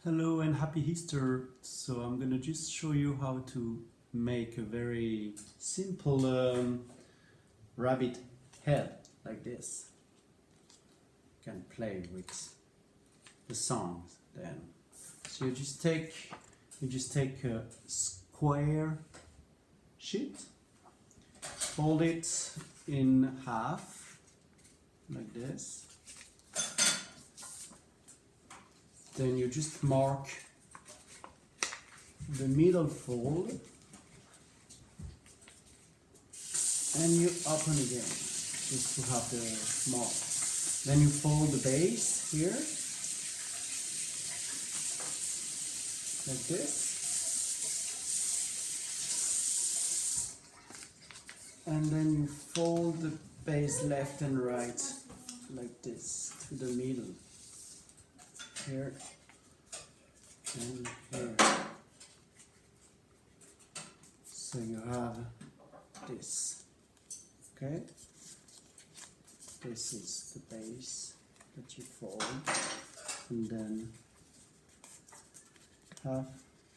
Hello and happy Easter. So I'm gonna just show you how to make a very simple rabbit head like this. You can play with the songs then. So you just take a square sheet, fold it in half like this. Then you just mark the middle fold and you open again just to have the mark. Then you fold the base here like this, and then you fold the base left and right like this to the middle. Here and here. So you have this. Okay? This is the base that you fold, and then half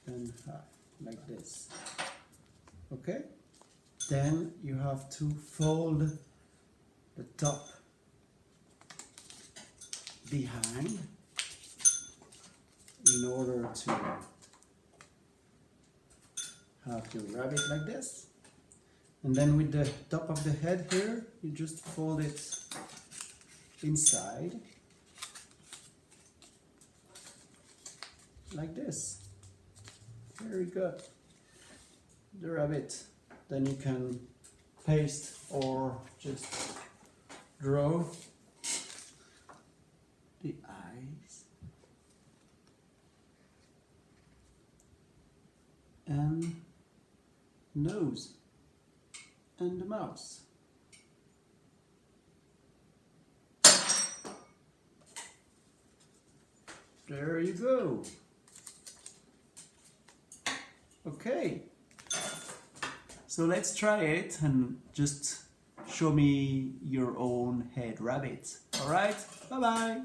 and half like this. Okay? Then you have to fold the top behind in order to have your rabbit like this. And then with the top of the head here, you just fold it inside like this. Very good. The rabbit. Then you can paste or just draw the eyes and nose and the mouth. There you go. Okay, so let's try it and just show me your own head rabbit. All right, bye bye.